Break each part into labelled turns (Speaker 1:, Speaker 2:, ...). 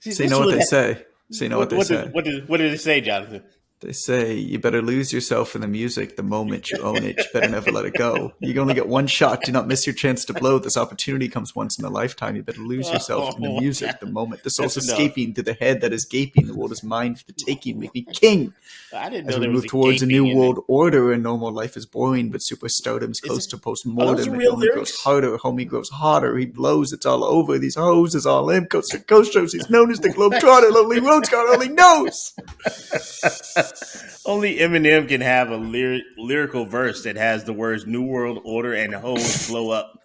Speaker 1: See,
Speaker 2: So you
Speaker 1: this
Speaker 2: know
Speaker 1: is
Speaker 2: what they
Speaker 1: what,
Speaker 2: say. So you know what they say.
Speaker 1: what did it say, Jonathan?
Speaker 2: They say you better lose yourself in the music the moment you own it. You better never let it go. You can only get one shot. Do not miss your chance to blow. This opportunity comes once in a lifetime. You better lose yourself in the
Speaker 1: Oh my
Speaker 2: music
Speaker 1: God.
Speaker 2: the moment the soul's
Speaker 1: That's enough.
Speaker 2: escaping through the head that is gaping. The world is mine for the taking. Make me king.
Speaker 1: I didn't
Speaker 2: As
Speaker 1: know
Speaker 2: we
Speaker 1: there was
Speaker 2: move
Speaker 1: a
Speaker 2: towards a new
Speaker 1: gaping in it.
Speaker 2: world order, and normal life is boring, but superstardom's
Speaker 1: Is
Speaker 2: close
Speaker 1: it,
Speaker 2: to
Speaker 1: are those
Speaker 2: post-mortem. It
Speaker 1: real
Speaker 2: only grows
Speaker 1: lyrics?
Speaker 2: harder. Homie grows hotter. He blows. It's all over. These hoes is all in. Coast to coast shows. He's known as the Globetrotter. Lonely Roads God only knows.
Speaker 1: Only Eminem can have a lyrical verse that has the words "New World Order" and "Hoes blow up"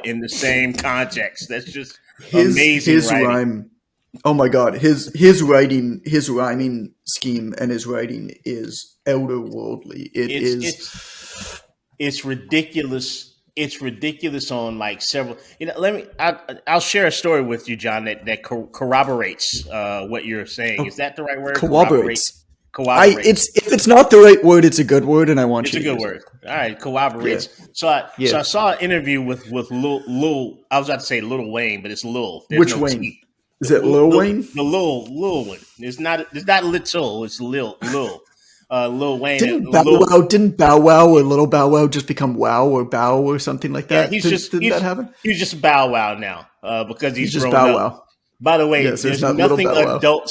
Speaker 1: in the same context. That's just amazing
Speaker 2: His
Speaker 1: writing.
Speaker 2: rhyme. Oh my god, his rhyming scheme and his writing is elderworldly. It
Speaker 1: It's
Speaker 2: is.
Speaker 1: it's ridiculous. It's ridiculous on like several. I'll share a story with you, John, that corroborates what you're saying. Is that the right word? Corroborate.
Speaker 2: Corroborates.
Speaker 1: Corroborates.
Speaker 2: If it's not the right word, it's a good word, and I want
Speaker 1: It's
Speaker 2: you
Speaker 1: a
Speaker 2: to
Speaker 1: good
Speaker 2: use it.
Speaker 1: word. All right,
Speaker 2: Yeah,
Speaker 1: corroborates. So I
Speaker 2: yeah.
Speaker 1: saw an interview with Lil. I was about to say Lil Wayne, but it's Lil. There's
Speaker 2: Which
Speaker 1: no
Speaker 2: Wayne?
Speaker 1: T.
Speaker 2: Is it Lil
Speaker 1: The
Speaker 2: Wayne?
Speaker 1: Lil one. It's not little. It's Lil. Lil Wayne.
Speaker 2: Didn't Bow Wow or Little Bow Wow just become Wow or Bow or something like
Speaker 1: Yeah,
Speaker 2: that? Didn't that happen?
Speaker 1: he's just Bow Wow now because
Speaker 2: He's
Speaker 1: he's
Speaker 2: just
Speaker 1: grown
Speaker 2: Bow
Speaker 1: up.
Speaker 2: Wow.
Speaker 1: By the way,
Speaker 2: Yes, there's
Speaker 1: there's
Speaker 2: not Little Bow Wow.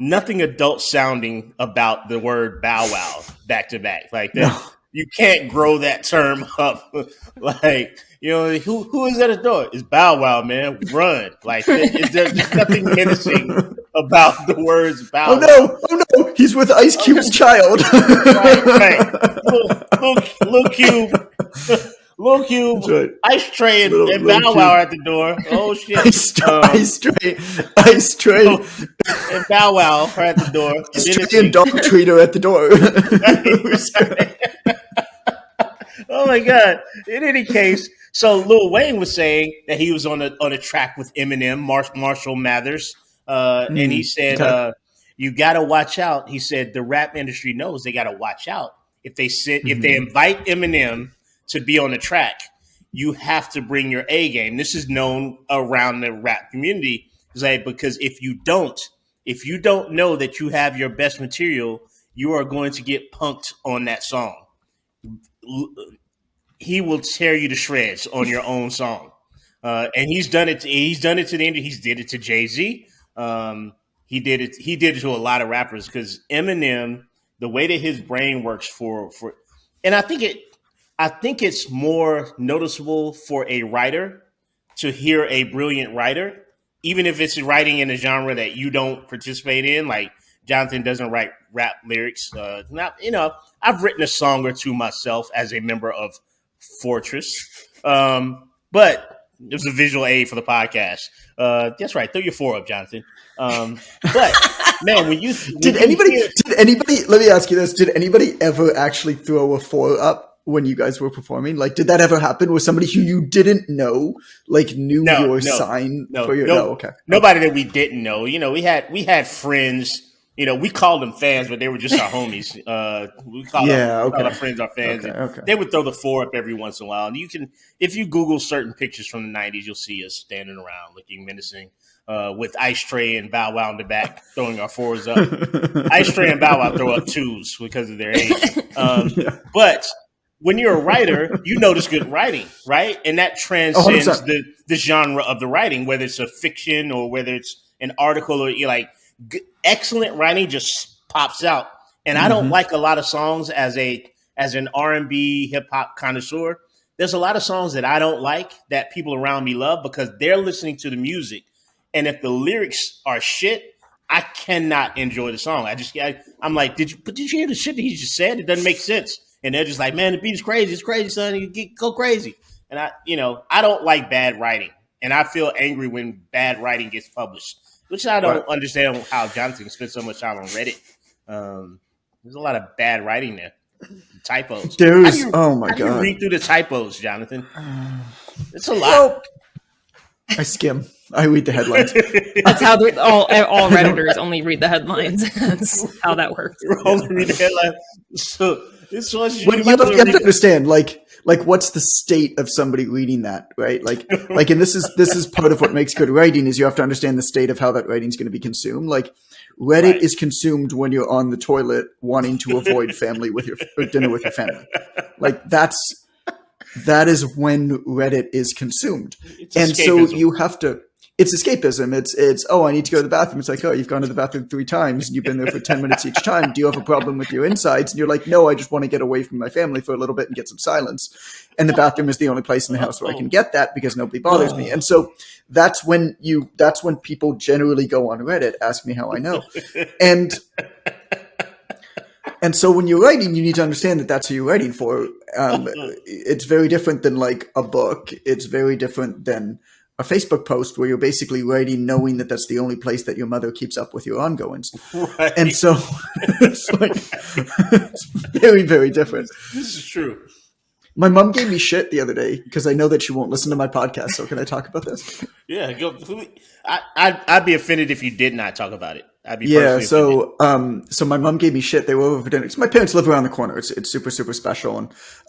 Speaker 1: nothing adult sounding about the word Bow Wow back to back like that.
Speaker 2: No.
Speaker 1: You can't grow that term up. Like, who is at the door? It's Bow Wow, man. Run. Like, there's nothing menacing about the words
Speaker 2: Oh
Speaker 1: Bow Wow.
Speaker 2: no! Oh no! He's with Ice Cube's child.
Speaker 1: Right. Little Cube, Little
Speaker 2: That's
Speaker 1: Cube,
Speaker 2: right.
Speaker 1: Ice Tray, and
Speaker 2: Little
Speaker 1: Bow Wow are
Speaker 2: Cube.
Speaker 1: at the door. Oh shit.
Speaker 2: Ice tray,
Speaker 1: And Bow Wow are at the door, and
Speaker 2: ice
Speaker 1: then
Speaker 2: tray, and dog treater at the door.
Speaker 1: oh my god. In any case, so Lil Wayne was saying that he was on a track with Eminem, Marshall Mathers, and he said,
Speaker 2: Okay.
Speaker 1: "You got to watch out." He said the rap industry knows they got to watch out if they invite Eminem to be on the track. You have to bring your A game. This is known around the rap community, because if you don't know that you have your best material, you are going to get punked on that song. He will tear you to shreds on your own song, and he's done it. He's done it to the end. He's did it to Jay-Z. He did it. He did it to a lot of rappers because Eminem, the way that his brain works and I think it's more noticeable for a writer to hear a brilliant writer, even if it's writing in a genre that you don't participate in. Like Jonathan doesn't write rap lyrics. I've written a song or two myself as a member of Fortress, but it was a visual aid for the podcast. That's right. Throw your four up, Jonathan. But man,
Speaker 2: Did anybody? Let me ask you this: did anybody ever actually throw a four up when you guys were performing? Like, did that ever happen? Was somebody who you didn't know, like, knew your sign for your? No, okay.
Speaker 1: Nobody that we didn't know. We had friends. We called them fans, but they were just our homies. We called our friends our fans.
Speaker 2: Okay.
Speaker 1: They would throw the four up every once in a while. And if you Google certain pictures from the 90s, you'll see us standing around looking menacing with Ice Tray and Bow Wow in the back, throwing our fours up. Ice Tray and Bow Wow throw up twos because of their age. But when you're a writer, you notice good writing, right? And that transcends the genre of the writing, whether it's a fiction or whether it's an article or excellent writing just pops out. And I don't like a lot of songs as an R&B hip hop connoisseur. There's a lot of songs that I don't like that people around me love because they're listening to the music. And if the lyrics are shit, I cannot enjoy the song. I'm like, did you hear the shit that he just said? It doesn't make sense. And they're just like, man, the beat is crazy. It's crazy, son. You go crazy. And I don't like bad writing. And I feel angry when bad writing gets published, which I don't understand how Jonathan spent so much time on Reddit. There's a lot of bad writing there. Typos.
Speaker 2: God.
Speaker 1: How do you read through the typos, Jonathan? It's a lot. Well,
Speaker 2: I skim. I read the headlines.
Speaker 3: That's how all Redditors only read the headlines. That's how that works.
Speaker 1: Only read the headlines. So this was
Speaker 2: you have to understand, like like what's the state of somebody reading that, right? Like, and this is part of what makes good writing is you have to understand the state of how that writing is going to be consumed. Like Reddit is consumed when you're on the toilet wanting to avoid dinner with your family. Like that is when Reddit is consumed. It's and escapism. So you have to, it's escapism. It's, oh, I need to go to the bathroom. It's like, oh, you've gone to the bathroom 3 times and you've been there for 10 minutes each time. Do you have a problem with your insides? And you're like, no, I just want to get away from my family for a little bit and get some silence. And the bathroom is the only place in the house where I can get that because nobody bothers me. And so that's when people generally go on Reddit, ask me how I know. And so when you're writing, you need to understand that that's who you're writing for. It's very different than like a book. It's very different than a Facebook post where you're basically writing knowing that that's the only place that your mother keeps up with your ongoings. Right. And so it's like, it's very, very different.
Speaker 1: This is true.
Speaker 2: My mom gave me shit the other day because I know that she won't listen to my podcast. So can I talk about this?
Speaker 1: Yeah, go. I'd be offended if you did not talk about it. I'd be
Speaker 2: so my mom gave me shit. They were over for dinner. My parents live around the corner. It's super, super special.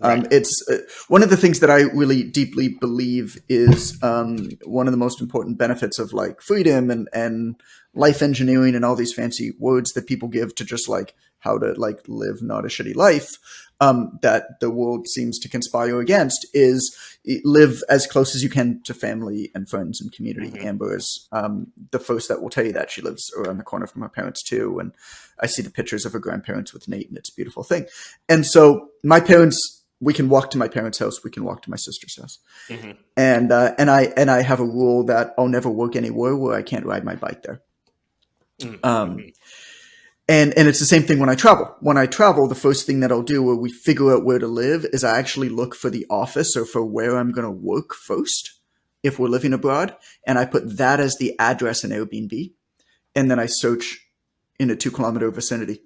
Speaker 2: And it's one of the things that I really deeply believe is one of the most important benefits of like freedom and life engineering and all these fancy words that people give to just like how to like live not a shitty life. That the world seems to conspire against is live as close as you can to family and friends and community. Mm-hmm. Amber is the first that will tell you that. She lives around the corner from her parents too. And I see the pictures of her grandparents with Nate and it's a beautiful thing. And so my parents, we can walk to my parents' house. We can walk to my sister's house. Mm-hmm. And I have a rule that I'll never work anywhere where I can't ride my bike there. Mm-hmm. And it's the same thing when I travel. When I travel, the first thing that I'll do when we figure out where to live is I actually look for the office or for where I'm going to work first if we're living abroad. And I put that as the address in Airbnb. And then I search in a 2-kilometer vicinity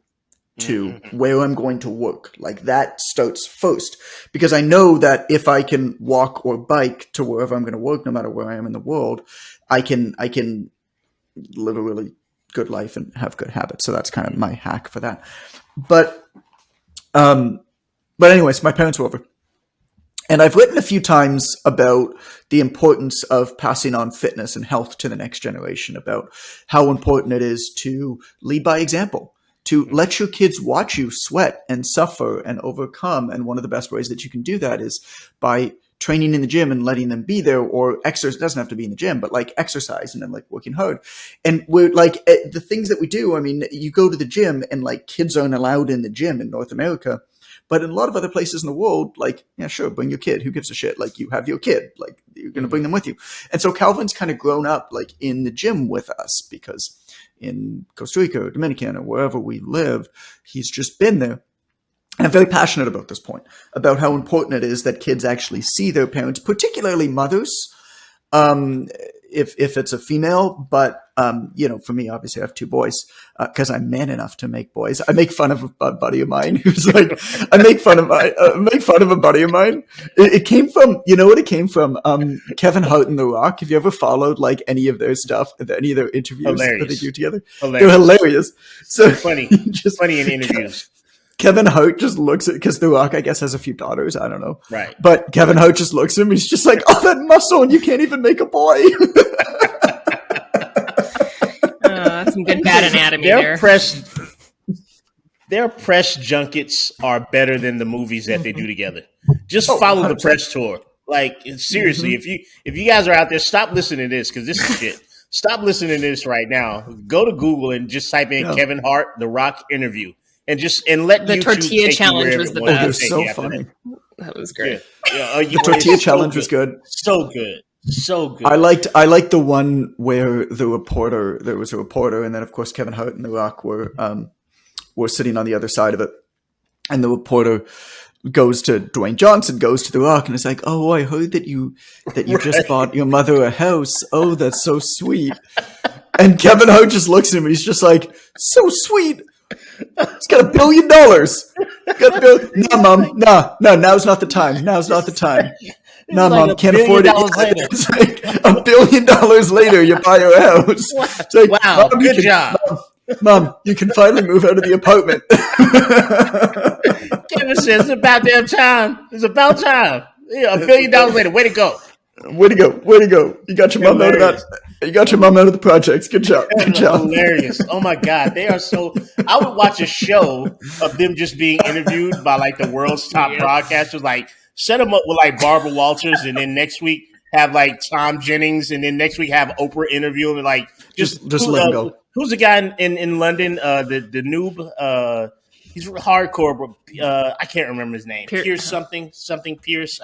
Speaker 2: to where I'm going to work. Like that starts first. Because I know that if I can walk or bike to wherever I'm going to work, no matter where I am in the world, I can live a really good life and have good habits. So that's kind of my hack for that. But anyways, my parents were over. And I've written a few times about the importance of passing on fitness and health to the next generation, about how important it is to lead by example, to let your kids watch you sweat and suffer and overcome. And one of the best ways that you can do that is by training in the gym and letting them be there, or exercise. It doesn't have to be in the gym, but like exercise and then like working hard. And we're like the things that we do. I mean, you go to the gym and like kids aren't allowed in the gym in North America, but in a lot of other places in the world, like, yeah, sure, bring your kid. Who gives a shit? Like you have your kid, like you're going to bring them with you. And so Calvin's kind of grown up like in the gym with us because in Costa Rica or Dominican or wherever we live, he's just been there. And I'm very passionate about this point, about how important it is that kids actually see their parents, particularly mothers, if it's a female. But, for me, obviously I have 2 boys because I'm man enough to make boys. I make fun of a buddy of mine who's like, I make fun of a buddy of mine. It came from, you know what it came from? Kevin Hart and The Rock. Have you ever followed like any of their stuff, any of their interviews that they do together? Hilarious. They're hilarious. So
Speaker 1: funny, funny in interviews.
Speaker 2: Kevin Hart just looks at, because The Rock, I guess, has a few daughters. I don't know.
Speaker 1: Right.
Speaker 2: But Kevin Hart just looks at him. He's just like, oh, that muscle, and you can't even make a boy.
Speaker 3: Some good bad anatomy there.
Speaker 1: Their press junkets are better than the movies that they do together. Just follow 100%. The press tour. Like, seriously, if you guys are out there, stop listening to this because this is shit. Stop listening to this right now. Go to Google and just type in Kevin Hart, The Rock interview. And let
Speaker 3: the tortilla challenge was the best.
Speaker 2: It was so funny.
Speaker 3: That was great.
Speaker 2: Yeah. The tortilla challenge was good.
Speaker 1: So good. So good.
Speaker 2: I liked the one where there was a reporter, and then of course Kevin Hart and The Rock were sitting on the other side of it, and the reporter goes to Dwayne Johnson, goes to The Rock, and it's like, oh, I heard that you just bought your mother a house. Oh, that's so sweet. And Kevin Hart just looks at him and he's just like, so sweet. He's got $1 billion. No, Mom. No, now's not the time. Now's not the time. No, like Mom, can't afford it. It's like $1 billion later, you buy your house. It's like,
Speaker 1: wow, good job.
Speaker 2: Mom, you can finally move out of the apartment.
Speaker 1: Kevin says it's about damn time. It's about time. Yeah, $1 billion later. Way to go.
Speaker 2: Way to go. Way to go. You got your mom out of that. You got your mom out of the projects. Good job. Good job.
Speaker 1: Hilarious. Oh my God. They are so. I would watch a show of them just being interviewed by like the world's top broadcasters. Like set them up with like Barbara Walters, and then next week have like Tom Jennings, and then next week have Oprah interview him. Like just
Speaker 2: let him go.
Speaker 1: Who's the guy in London? The noob. He's hardcore, but I can't remember his name. Pierce something Pierce.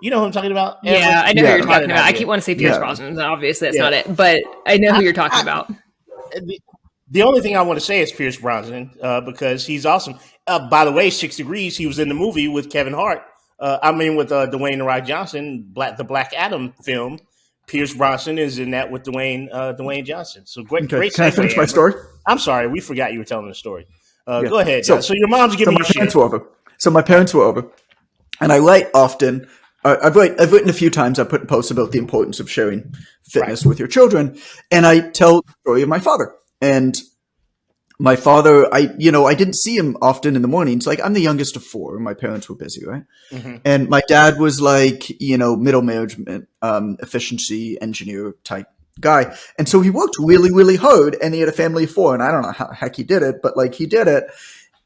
Speaker 1: You know who I'm talking about?
Speaker 3: Yeah, I know who you're talking about. I keep wanting to say Pierce Brosnan. Obviously, that's not it. But I know who you're talking about.
Speaker 1: The only thing I want to say is Pierce Brosnan because he's awesome. By the way, 6 Degrees, he was in the movie with Kevin Hart. With Dwayne "The Rock" Johnson, the Black Adam film. Pierce Brosnan is in that with Dwayne Johnson. So great.
Speaker 2: Can I finish my story?
Speaker 1: I'm sorry, we forgot you were telling the story. Go ahead. So your mom's giving you shit.
Speaker 2: So my parents were over, and I write often. I've written a few times. I put in posts about the importance of sharing fitness with your children, and I tell the story of my father. And my father, I didn't see him often in the mornings. Like I'm the youngest of four. My parents were busy, right? Mm-hmm. And my dad was like, middle management, efficiency engineer type guy. And so he worked really, really hard, and he had a family of four. And I don't know how the heck he did it, but like he did it.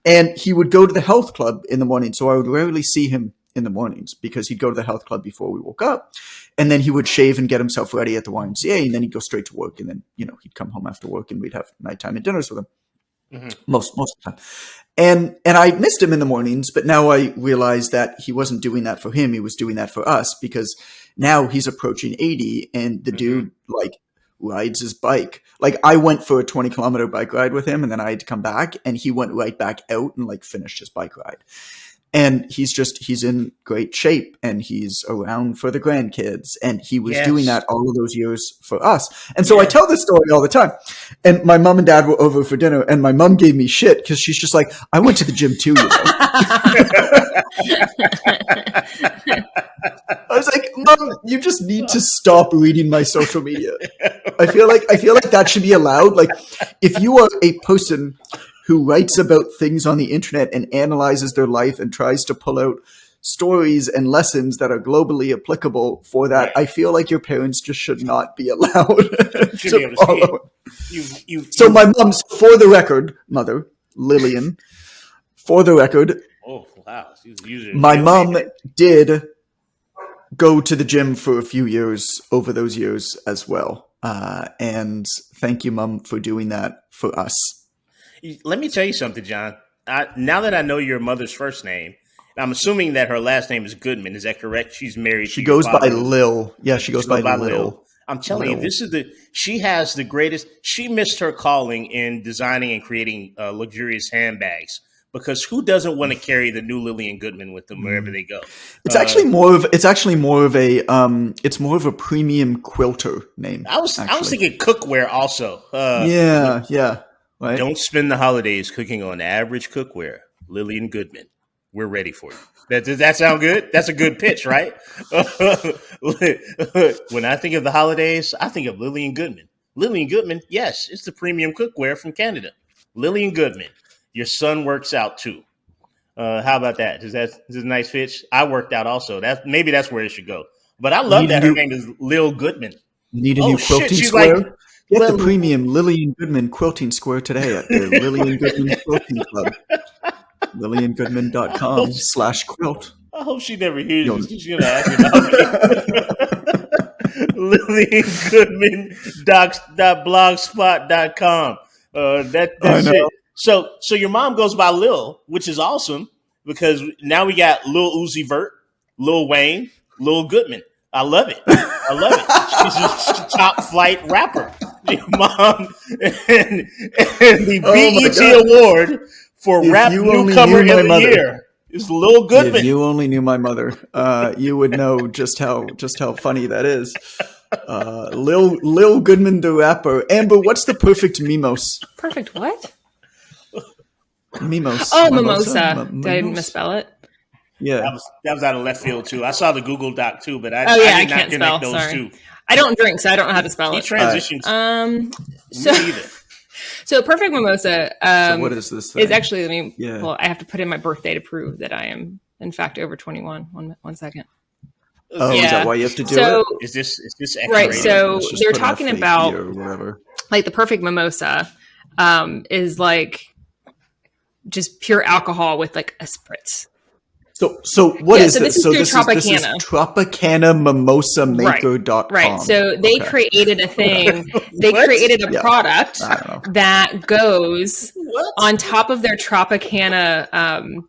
Speaker 2: And he would go to the health club in the morning. So I would rarely see him in the mornings because he'd go to the health club before we woke up, and then he would shave and get himself ready at the YMCA, and then he'd go straight to work, and then he'd come home after work and we'd have nighttime and dinners with him. Mm-hmm. Most of the time. And I missed him in the mornings, but now I realized that he wasn't doing that for him. He was doing that for us because now he's approaching 80 and the dude like rides his bike. Like I went for a 20-kilometer bike ride with him, and then I had to come back, and he went right back out and like finished his bike ride. And he's in great shape, and he's around for the grandkids, and he was doing that all of those years for us. And so I tell this story all the time. And my mom and dad were over for dinner, and my mom gave me shit because she's just like, I went to the gym too. I was like, Mom, you just need to stop reading my social media. I feel like that should be allowed. Like, if you are a person who writes about things on the internet and analyzes their life and tries to pull out stories and lessons that are globally applicable for that, I feel like your parents just should not be allowed to follow. So my mom's, for the record, mother, Lillian, for the record, my mom did go to the gym for a few years over those years as well. And thank you, Mom, for doing that for us.
Speaker 1: Let me tell you something, John. Now that I know your mother's first name, I'm assuming that her last name is Goodman. Is that correct? She's married.
Speaker 2: She goes by Lil. Yeah, she goes by Lil.
Speaker 1: I'm telling you, she has the greatest. She missed her calling in designing and creating luxurious handbags. Because who doesn't want to carry the new Lillian Goodman with them wherever they go?
Speaker 2: It's actually more of a premium quilter name.
Speaker 1: I was thinking cookware also.
Speaker 2: Yeah. Right.
Speaker 1: Don't spend the holidays cooking on average cookware. Lillian Goodman, we're ready for you. Does that sound good? That's a good pitch, right? When I think of the holidays, I think of Lillian Goodman. Lillian Goodman, yes, it's the premium cookware from Canada. Lillian Goodman. Your son works out too. How about that? Is this a nice pitch? I worked out also. Maybe that's where it should go. But I love that her name is Lil Goodman.
Speaker 2: Need a new quilting square? Get the premium Lillian Goodman quilting square today at the Lillian Goodman Quilting Club. LillianGoodman.com/quilt.
Speaker 1: I hope she never hears this. She's going to ask me about LillianGoodman.blogspot.com. That's it. So your mom goes by Lil, which is awesome because now we got Lil Uzi Vert, Lil Wayne, Lil Goodman. I love it. She's a top flight rapper. Your mom and the BET Award for Rap Newcomer of the Year is Lil Goodman.
Speaker 2: If you only knew my mother, you would know just how funny that is. Lil Goodman the rapper. Amber, what's the perfect mimos?
Speaker 3: Perfect what?
Speaker 2: Mimos.
Speaker 3: Oh, mimosa. Did I misspell it?
Speaker 2: Yeah.
Speaker 1: That was out of left field too. I saw the Google Doc too, but I did not connect those two.
Speaker 3: I don't drink, so I don't know how to spell it.
Speaker 1: He transitions. Me either.
Speaker 3: So perfect mimosa.
Speaker 2: So what is this thing?
Speaker 3: Is actually, well, I have to put in my birthday to prove that I am in fact over 21. One second.
Speaker 2: Oh, is that why you have to do it?
Speaker 1: Is this
Speaker 3: right? So they're
Speaker 2: put
Speaker 3: talking about
Speaker 2: or whatever.
Speaker 3: Like the perfect mimosa is like just pure alcohol with like a spritz.
Speaker 2: So what is this?
Speaker 3: So
Speaker 2: this is Tropicana Mimosa Maker.com.
Speaker 3: Right. So they created a thing. They created a product that goes on top of their Tropicana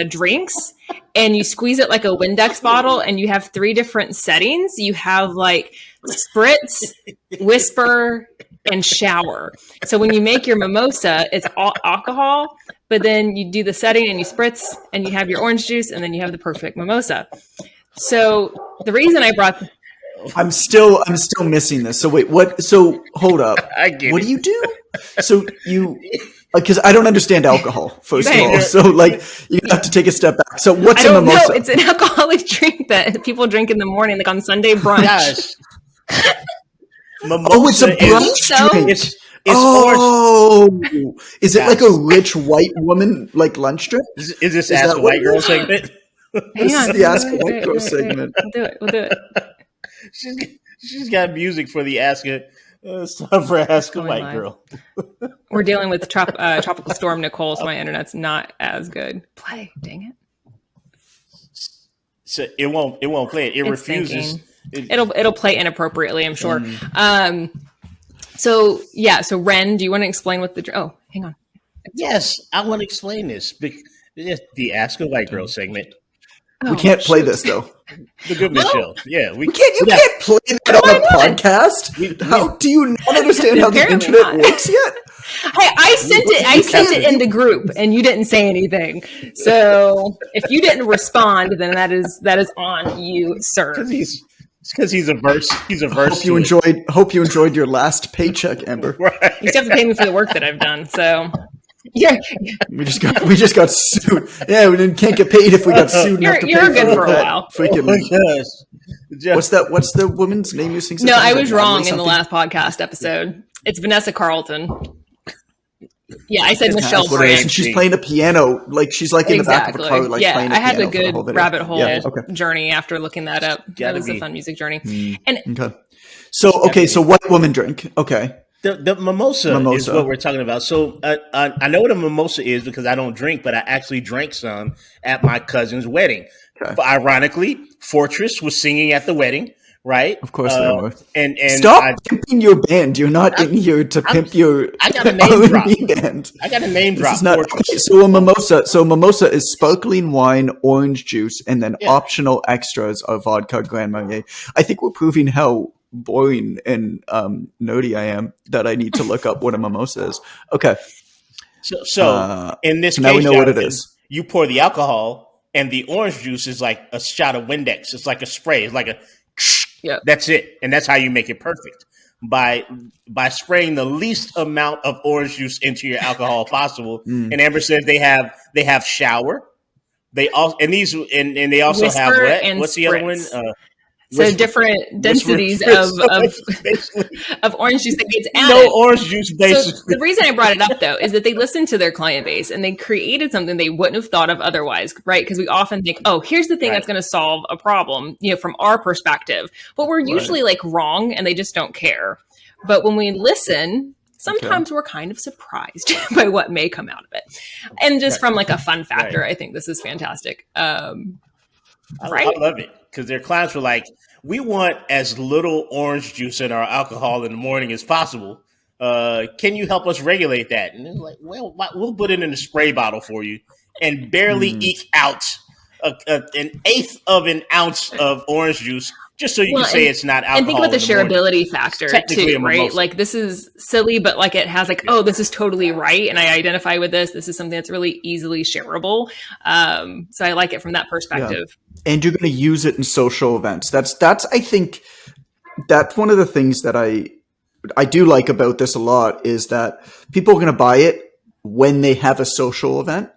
Speaker 3: drinks, and you squeeze it like a Windex bottle, and you have 3 different settings. You have like spritz, whisper, and shower. So when you make your mimosa, it's all alcohol, but then you do the setting and you spritz and you have your orange juice, and then you have the perfect mimosa. So the reason I brought
Speaker 2: I'm still missing this. So wait, what? So hold up. What do you do? So you, because I don't understand alcohol, first of all. So like you have to take a step back. So what's a mimosa?
Speaker 3: No, it's an alcoholic drink that people drink in the morning, like on Sunday brunch.
Speaker 1: Gosh.
Speaker 2: It's a brunch drink.
Speaker 1: It's
Speaker 2: orange. Is it like a rich white woman like lunch drink?
Speaker 1: Is this Ask a White Girl segment?
Speaker 2: This is the Ask a White Girl segment.
Speaker 3: We'll do it.
Speaker 1: She's got music for the Ask a. It's time for Ask a White Girl.
Speaker 3: We're dealing with tropical storm Nicole, so my internet's not as good. Play, dang it.
Speaker 1: So it won't play it. It refuses.
Speaker 3: It'll play inappropriately, I'm sure. So Ren, do you want to explain what hang on.
Speaker 1: Yes, I want to explain this. The Ask a White Girl segment.
Speaker 2: We can't play this though.
Speaker 1: The Goodman Show. Yeah,
Speaker 2: you can't play that on a podcast. How do you not understand how the internet works yet?
Speaker 3: Hey, I sent it in the group, and you didn't say anything. So if you didn't respond, then that is on you, sir.
Speaker 1: Because he's averse. He's averse.
Speaker 2: Hope you enjoyed your last paycheck, Amber.
Speaker 1: Right.
Speaker 3: You still have to pay me for the work that I've done. So. Yeah,
Speaker 2: we just got sued. Yeah, we can't get paid if we got sued.
Speaker 3: You're good for a while.
Speaker 2: Freaking What's the woman's name you sing?
Speaker 3: No, I was wrong in the last podcast episode. It's Vanessa Carlton. Yeah, I said Michelle Branch.
Speaker 2: She's playing a piano, like she's like in the back of a car, like playing a piano.
Speaker 3: I had a good rabbit hole journey after looking that up. That was a fun music journey.
Speaker 2: So what woman drink? Okay.
Speaker 1: The mimosa is what we're talking about. So I know what a mimosa is because I don't drink, but I actually drank some at my cousin's wedding. Okay. But ironically, Fortress was singing at the wedding, right?
Speaker 2: Of course they were.
Speaker 1: And
Speaker 2: stop pimping your band. You're not in here to pimp your
Speaker 1: I got a name drop.
Speaker 2: Band.
Speaker 1: I got a name drop.
Speaker 2: So a mimosa. So mimosa is sparkling wine, orange juice, and then optional extras of vodka Grand Marnier. I think we're proving how boring and nerdy I am that I need to look up what a mimosa is. Okay.
Speaker 1: So in this case,
Speaker 2: now we know what it is.
Speaker 1: You pour the alcohol, and the orange juice is like a shot of Windex. It's like a spray. It's like a. That's it, and that's how you make it perfect by spraying the least amount of orange juice into your alcohol possible. And Amber says they have shower. They also they also
Speaker 3: Whisper
Speaker 1: have what's the other one?
Speaker 3: So different densities of orange juice that gets added.
Speaker 1: No orange juice, basically.
Speaker 3: So the reason I brought it up, though, is that they listened to their client base and they created something they wouldn't have thought of otherwise, right? Because we often think, here's the thing that's going to solve a problem, from our perspective. But we're usually wrong, and they just don't care. But when we listen, sometimes we're kind of surprised by what may come out of it. And just from a fun factor, I think this is fantastic.
Speaker 1: I love it. Because their clients were like, we want as little orange juice in our alcohol in the morning as possible. Can you help us regulate that? And they're like, well, we'll put it in a spray bottle for you and barely eke out an eighth of an ounce of orange juice just so you can say it's not alcohol.
Speaker 3: And think about the shareability factor too, right? Like this is silly, but it has this is totally right. And I identify with this. This is something that's really easily shareable. So I like it from that perspective.
Speaker 2: Yeah. And you're going to use it in social events. That's I think that's one of the things that I do like about this a lot is that people are going to buy it when they have a social event.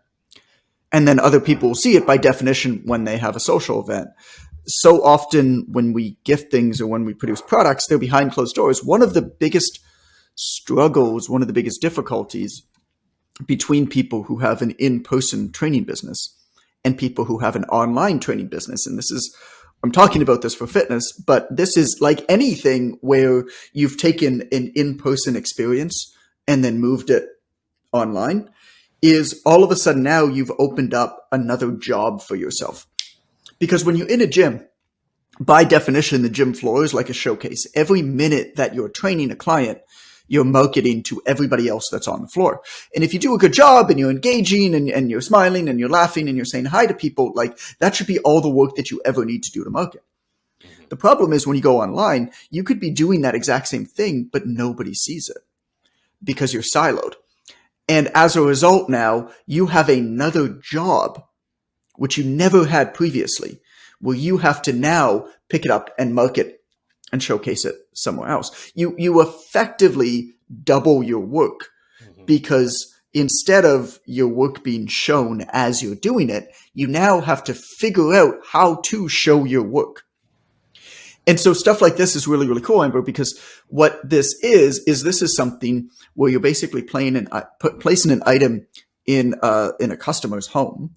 Speaker 2: And then other people will see it by definition when they have a social event. So often when we gift things or when we produce products, they're behind closed doors. One of the biggest struggles, one of the biggest difficulties between people who have an in-person training business and people who have an online training business. And this is, I'm talking about this for fitness, but this is like anything where you've taken an in-person experience and then moved it online, is all of a sudden now you've opened up another job for yourself. Because when you're in a gym, by definition, the gym floor is like a showcase. Every minute that you're training a client, you're marketing to everybody else that's on the floor. And if you do a good job and you're engaging and you're smiling and you're laughing and you're saying hi to people, like that should be all the work that you ever need to do to market. The problem is when you go online, you could be doing that exact same thing, but nobody sees it because you're siloed. And as a result now, you have another job, which you never had previously, where you have to now pick it up and market and showcase it somewhere else. You effectively double your work because instead of your work being shown as you're doing it, you now have to figure out how to show your work. And so stuff like this is really, really cool, Amber, because what this is this is something where you're basically placing an item in a customer's home.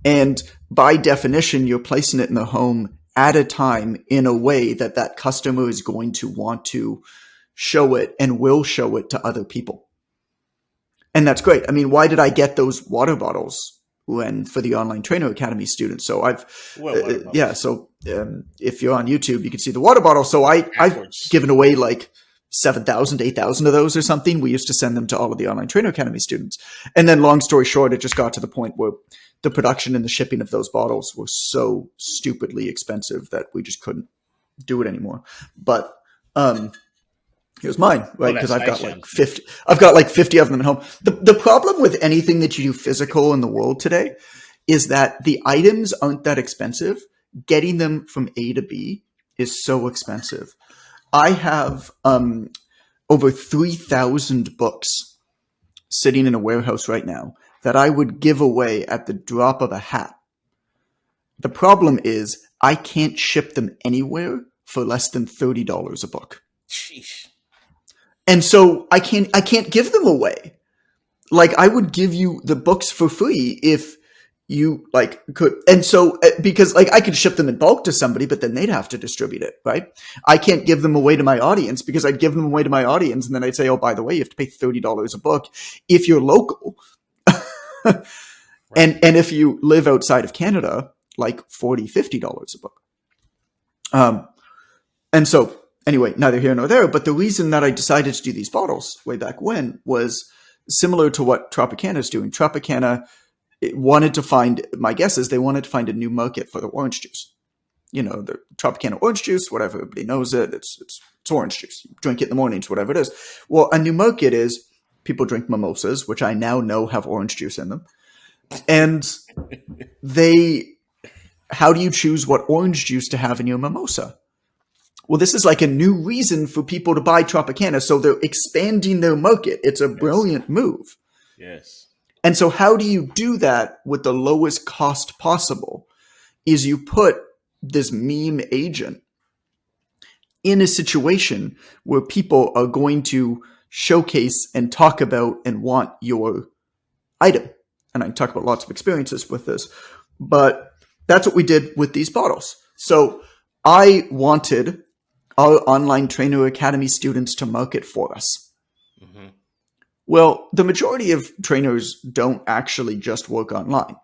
Speaker 2: And by definition, you're placing it in the home at a time in a way that that customer is going to want to show it and will show it to other people. And that's great. I mean, why did I get those water bottles for the Online Trainer Academy students? So if you're on YouTube, you can see the water bottle. So I've given away like 7,000, 8,000 of those or something. We used to send them to all of the Online Trainer Academy students. And then long story short, it just got to the point where the production and the shipping of those bottles were so stupidly expensive that we just couldn't do it anymore. But here's mine, right? Because I've got like 50. I've got like 50 of them at home. The problem with anything that you do physical in the world today is that the items aren't that expensive. Getting them from A to B is so expensive. I have over 3,000 books sitting in a warehouse right now that I would give away at the drop of a hat. The problem is I can't ship them anywhere for less than $30 a book.
Speaker 1: Sheesh.
Speaker 2: And so I can't give them away. Like I would give you the books for free if you like could. And so because like I could ship them in bulk to somebody, but then they'd have to distribute it, right? I can't give them away to my audience because I'd give them away to my audience and then I'd say, oh, by the way, you have to pay $30 a book if you're local. Right. And if you live outside of Canada, like $40, $50 a book. And so anyway, neither here nor there, but the reason that I decided to do these bottles way back when was similar to what Tropicana is doing. Tropicana wanted to find, my guess is they wanted to find a new market for the orange juice. You know, the Tropicana orange juice, whatever, everybody knows it. It's orange juice. You drink it in the mornings, whatever it is. Well, a new market is people drink mimosas, which I now know have orange juice in them. And how do you choose what orange juice to have in your mimosa? Well, this is like a new reason for people to buy Tropicana. So they're expanding their market. It's a brilliant move.
Speaker 1: Yes.
Speaker 2: And so how do you do that with the lowest cost possible is you put this meme agent in a situation where people are going to showcase and talk about and want your item. And I can talk about lots of experiences with this, but that's what we did with these bottles. So I wanted our Online Trainer Academy students to market for us. Mm-hmm. Well, the majority of trainers don't actually just work online.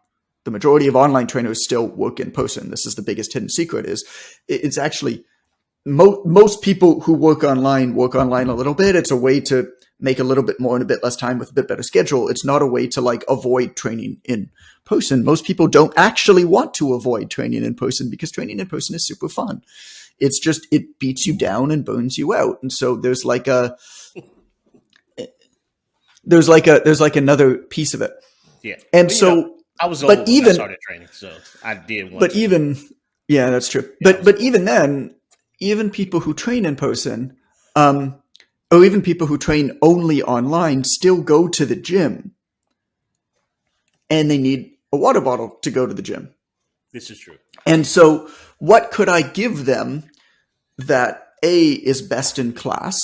Speaker 2: The majority of online trainers still work in person. This is the biggest hidden secret is it's actually most people who work online a little bit. It's a way to make a little bit more in a bit less time with a bit better schedule. It's not a way to like avoid training in person. Most people don't actually want to avoid training in person because training in person is super fun. It's just, it beats you down and burns you out. And so there's like another piece of it.
Speaker 1: Yeah.
Speaker 2: And so
Speaker 1: I was old when I started training, so I did want to.
Speaker 2: Yeah, that's true. Yeah, but even then, even people who train in person, or even people who train only online still go to the gym and they need a water bottle to go to the gym.
Speaker 1: This is true.
Speaker 2: And so what could I give them that A, is best in class,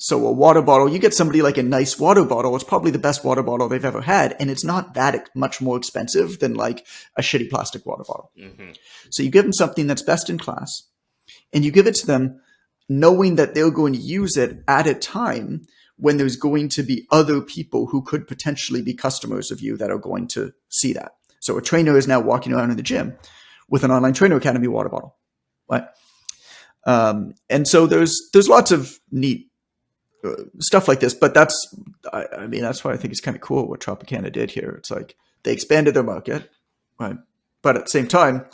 Speaker 2: So a water bottle, you get somebody like a nice water bottle, it's probably the best water bottle they've ever had, and it's not that much more expensive than like a shitty plastic water bottle. Mm-hmm. So you give them something that's best in class, and you give it to them knowing that they're going to use it at a time when there's going to be other people who could potentially be customers of you that are going to see that. So a trainer is now walking around in the gym with an Online Trainer Academy water bottle, right? And so there's lots of neat stuff like this, but that's why I think it's kind of cool what Tropicana did here. It's like they expanded their market, right? But at the same time,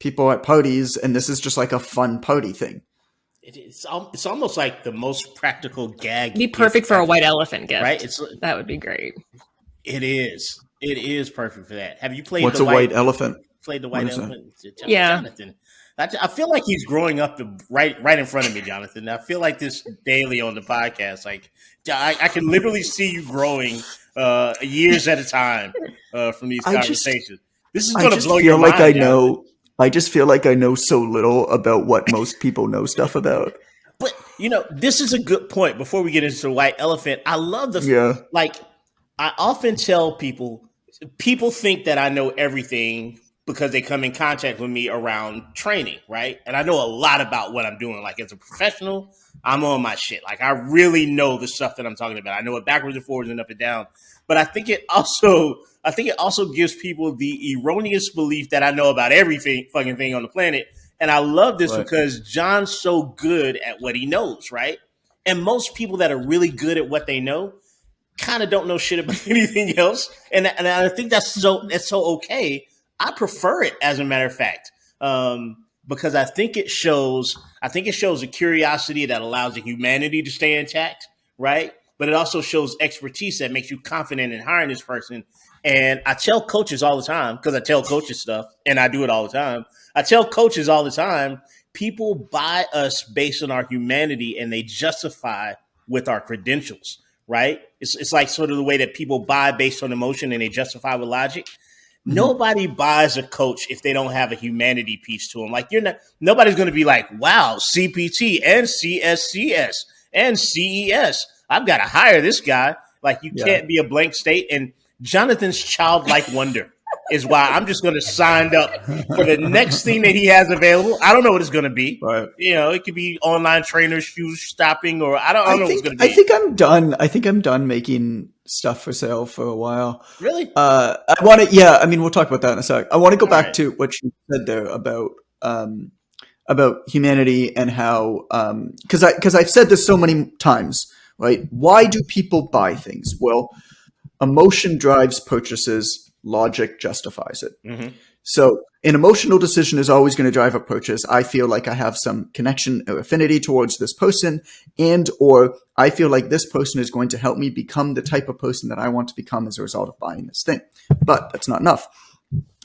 Speaker 2: people at parties, and this is just like a fun party thing.
Speaker 1: It's almost like the most practical gag.
Speaker 3: It'd be perfect for a white elephant gift,
Speaker 1: right?
Speaker 3: That would be great.
Speaker 1: It is. It is perfect for that. Have you played?
Speaker 2: What's a white elephant?
Speaker 1: Played the white elephant?
Speaker 3: Yeah.
Speaker 1: Jonathan. I feel like he's growing up right in front of me, Jonathan. I feel like this daily on the podcast. Like I can literally see you growing years at a time from these conversations. This is going to blow your mind.
Speaker 2: I just feel like I know so little about what most people know stuff about.
Speaker 1: But this is a good point. Before we get into the white elephant, I love like I often tell people think that I know everything because they come in contact with me around training, right? And I know a lot about what I'm doing. Like as a professional, I'm on my shit. Like I really know the stuff that I'm talking about. I know it backwards and forwards and up and down. But I think it also gives people the erroneous belief that I know about everything fucking thing on the planet. And I love this because John's so good at what he knows, right? And most people that are really good at what they know kind of don't know shit about anything else. And I think that's so okay. I prefer it, as a matter of fact, because I think it shows a curiosity that allows the humanity to stay intact, right? But it also shows expertise that makes you confident in hiring this person. And I tell coaches all the time, because I tell coaches stuff, and I do it all the time. I tell coaches all the time, people buy us based on our humanity, and they justify with our credentials, right? It's like sort of the way that people buy based on emotion, and they justify with logic. Nobody buys a coach if they don't have a humanity piece to them. Like nobody's going to be like, wow, CPT and CSCS and CES. I've got to hire this guy. Like you can't be a blank state. And Jonathan's childlike wonder is why I'm just going to sign up for the next thing that he has available. I don't know what it's going to be. Right. It could be online trainers, shoes stopping, or I don't know what it's going to be.
Speaker 2: I think I'm done making stuff for sale for a while.
Speaker 1: Really?
Speaker 2: I want to. I mean, we'll talk about that in a sec. I want to go back to what you said there about humanity and how because I've said this so many times, right? Why do people buy things? Well, emotion drives purchases. Logic justifies it. Mm-hmm. So an emotional decision is always going to drive a purchase. I feel like I have some connection or affinity towards this person, and or I feel like this person is going to help me become the type of person that I want to become as a result of buying this thing. But that's not enough.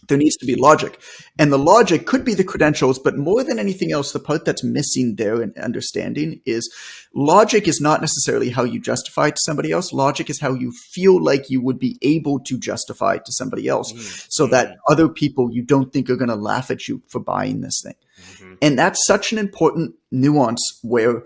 Speaker 2: There needs to be logic. And the logic could be the credentials, but more than anything else, the part that's missing there in understanding is logic is not necessarily how you justify it to somebody else. Logic is how you feel like you would be able to justify it to somebody else so that other people you don't think are going to laugh at you for buying this thing. Mm-hmm. And that's such an important nuance where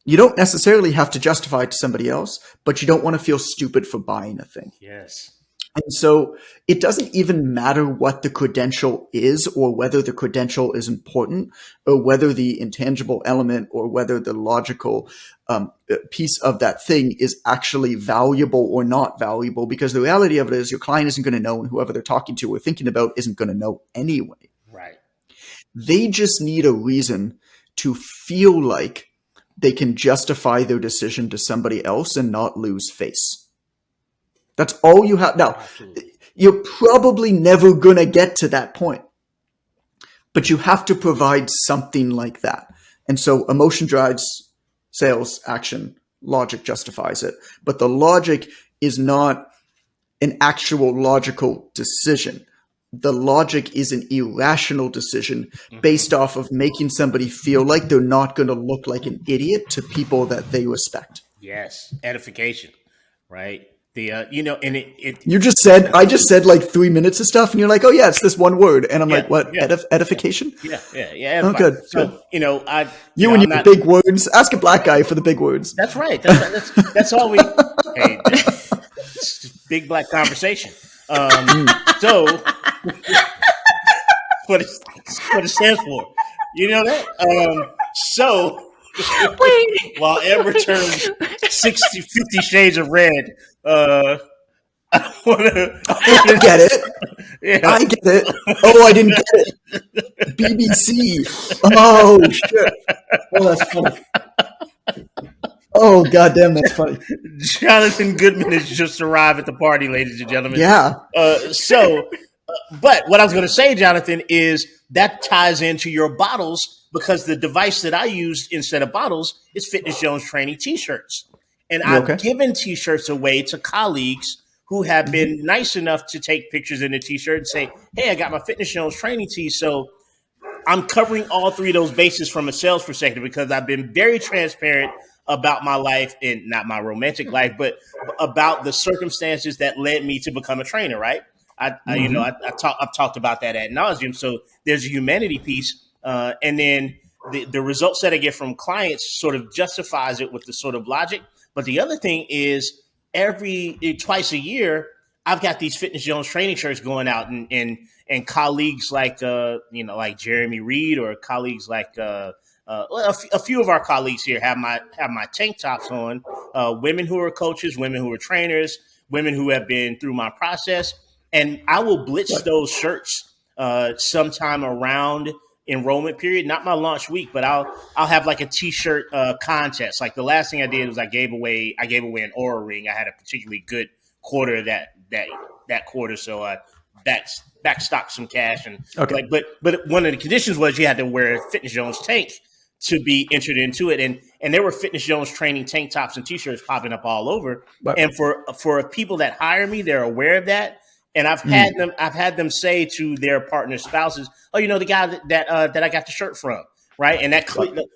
Speaker 2: you don't necessarily have to justify it to somebody else, but you don't want to feel stupid for buying a thing.
Speaker 1: Yes.
Speaker 2: And so it doesn't even matter what the credential is or whether the credential is important or whether the intangible element or whether the logical piece of that thing is actually valuable or not valuable, because the reality of it is your client isn't going to know, and whoever they're talking to or thinking about isn't going to know anyway.
Speaker 1: Right.
Speaker 2: They just need a reason to feel like they can justify their decision to somebody else and not lose face. That's all you have. Now, you're probably never going to get to that point, but you have to provide something like that. And so emotion drives sales action. Logic justifies it. But the logic is not an actual logical decision. The logic is an irrational decision based off of making somebody feel like they're not going to look like an idiot to people that they respect.
Speaker 1: Yes. Edification, right? and
Speaker 2: I just said like 3 minutes of stuff, and you're like, oh yeah, it's this one word, and I'm like, what? Edification?
Speaker 1: Yeah.
Speaker 2: Oh, good.
Speaker 1: So
Speaker 2: good.
Speaker 1: and
Speaker 2: your big words. Ask a black guy for the big words.
Speaker 1: That's right. That's all we. Hey, it's just big black conversation. So what it stands for, you know that. So.
Speaker 3: Wait.
Speaker 1: While Amber turns 50 shades of red, I
Speaker 2: get it. Yeah. I get it. Oh, I didn't get it. BBC. Oh, shit. Oh, that's funny. Oh, goddamn, that's funny.
Speaker 1: Jonathan Goodman has just arrived at the party, ladies and gentlemen.
Speaker 2: Yeah.
Speaker 1: But what I was going to say, Jonathan, is that ties into your bottles, because the device that I used instead of bottles is Fitness Jones training T-shirts. And I've given T-shirts away to colleagues who have been nice enough to take pictures in the T-shirt and say, hey, I got my Fitness Jones training tee. So I'm covering all three of those bases from a sales perspective, because I've been very transparent about my life, and not my romantic life, but about the circumstances that led me to become a trainer, right? I've talked about that ad nauseum. So there's a humanity piece. And then the results that I get from clients sort of justifies it with the sort of logic. But the other thing is, twice a year, I've got these Fitness Jones training shirts going out, and colleagues like Jeremy Reed, or colleagues like a few of our colleagues here have my tank tops on. Women who are coaches, women who are trainers, women who have been through my process, and I will blitz those shirts sometime around enrollment period, not my launch week, but I'll have like a t-shirt contest. Like the last thing I did was I gave away an Oura ring. I had a particularly good quarter that quarter, so I backstocked some cash, and but one of the conditions was you had to wear a Fitness Jones tank to be entered into it, and there were Fitness Jones training tank tops and t-shirts popping up all over. Right. And for people that hire me, they're aware of that. And I've had them say to their partner spouses, "Oh, the guy that I got the shirt from, right?" And that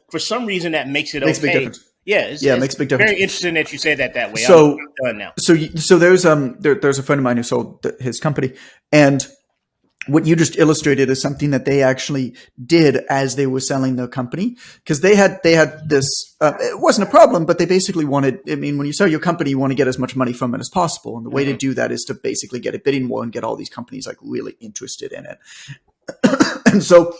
Speaker 1: for some reason that makes it okay.
Speaker 2: Big difference.
Speaker 1: Yeah, it makes a big difference. Very interesting that you say that way.
Speaker 2: So
Speaker 1: I'm done now.
Speaker 2: So there's a friend of mine who sold his company, and what you just illustrated is something that they actually did as they were selling their company, because they had this. It wasn't a problem, but they basically wanted. I mean, when you sell your company, you want to get as much money from it as possible, and the way to do that is to basically get a bidding war and get all these companies like really interested in it. And so,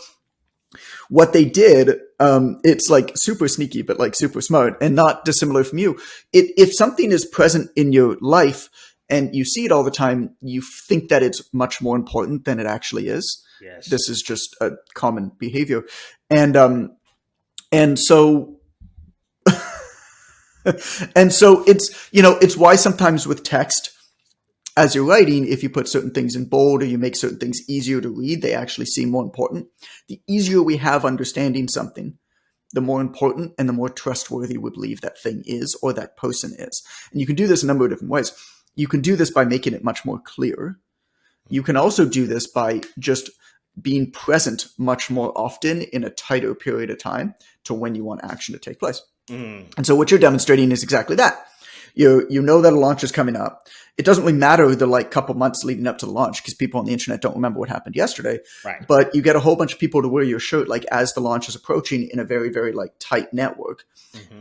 Speaker 2: what they did, it's like super sneaky, but like super smart, and not dissimilar from you. If something is present in your life and you see it all the time, you think that it's much more important than it actually is.
Speaker 1: Yes.
Speaker 2: This is just a common behavior. And so it's why sometimes with text, as you're writing, if you put certain things in bold or you make certain things easier to read, they actually seem more important. The easier we have understanding something, the more important and the more trustworthy we believe that thing is, or that person is. And you can do this a number of different ways. You can do this by making it much more clear. You can also do this by just being present much more often in a tighter period of time to when you want action to take place. And so what you're demonstrating is exactly that. You know that a launch is coming up. It doesn't really matter the like couple months leading up to the launch, because people on the internet don't remember what happened yesterday.
Speaker 1: Right.
Speaker 2: But you get a whole bunch of people to wear your shirt like as the launch is approaching in a very, very like tight network.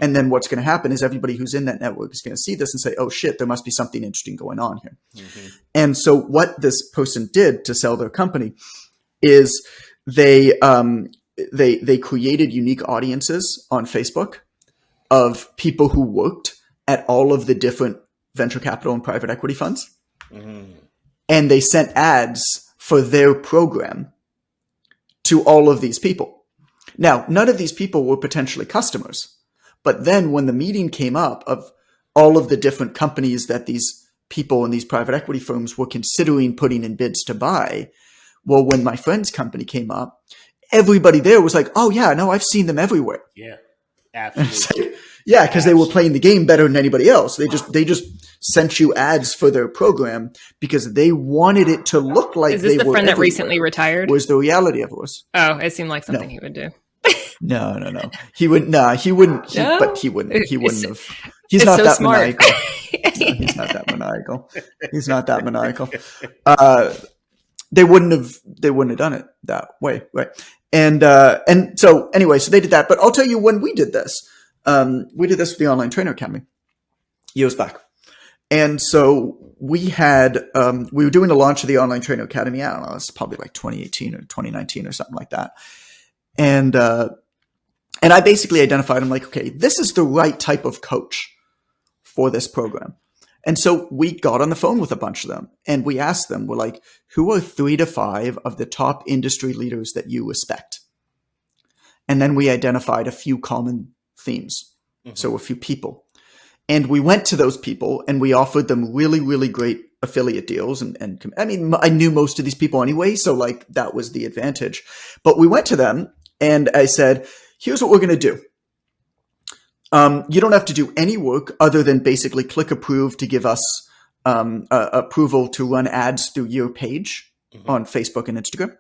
Speaker 2: And then what's going to happen is everybody who's in that network is going to see this and say, oh shit, there must be something interesting going on here. And so what this person did to sell their company is they created unique audiences on Facebook of people who worked at all of the different venture capital and private equity funds. And they sent ads for their program to all of these people. Now, none of these people were potentially customers. But then when the meeting came up of all of the different companies that these people in these private equity firms were considering putting in bids to buy, well, when my friend's company came up, everybody there was like, oh yeah, no, I've seen them everywhere.
Speaker 1: Yeah, absolutely.
Speaker 2: Like, yeah, because they were playing the game better than anybody else. They just sent you ads for their program because they wanted it to look like they were.
Speaker 3: Is this the friend that recently retired?
Speaker 2: Was the reality of it.
Speaker 3: Oh, it seemed like something he would do.
Speaker 2: No. He wouldn't. He wouldn't. But he wouldn't. He wouldn't have. He's not
Speaker 3: so
Speaker 2: that
Speaker 3: smart.
Speaker 2: maniacal. No, he's not that maniacal. He's not that maniacal. They wouldn't have done it that way, right? And so anyway, so they did that. But I'll tell you when we did this. We did this with the Online Trainer Academy years back. And so we were doing the launch of the Online Trainer Academy. I don't know, it's probably like 2018 or 2019 or something like that. And I basically identified, I'm like, okay, this is the right type of coach for this program. And so we got on the phone with a bunch of them and we asked them, we're like, who are 3 to 5 of the top industry leaders that you respect? And then we identified a few common themes. Mm-hmm. So a few people. And we went to those people and we offered them really, really great affiliate deals. And I mean, I knew most of these people anyway, so like that was the advantage. But we went to them and I said, here's what we're going to do. You don't have to do any work other than basically click approve to give us approval to run ads through your page on Facebook and Instagram.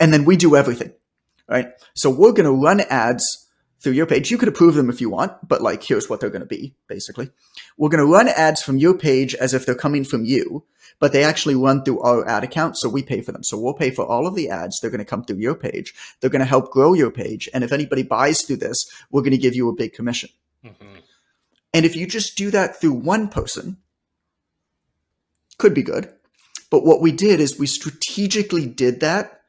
Speaker 2: And then we do everything, right? So we're going to run ads through your page. You could approve them if you want, but like, here's what they're going to be, basically. We're going to run ads from your page as if they're coming from you, but they actually run through our ad account, so we pay for them. So we'll pay for all of the ads. They're going to come through your page. They're going to help grow your page. And if anybody buys through this, we're going to give you a big commission. Mm-hmm. And if you just do that through one person, could be good. But what we did is we strategically did that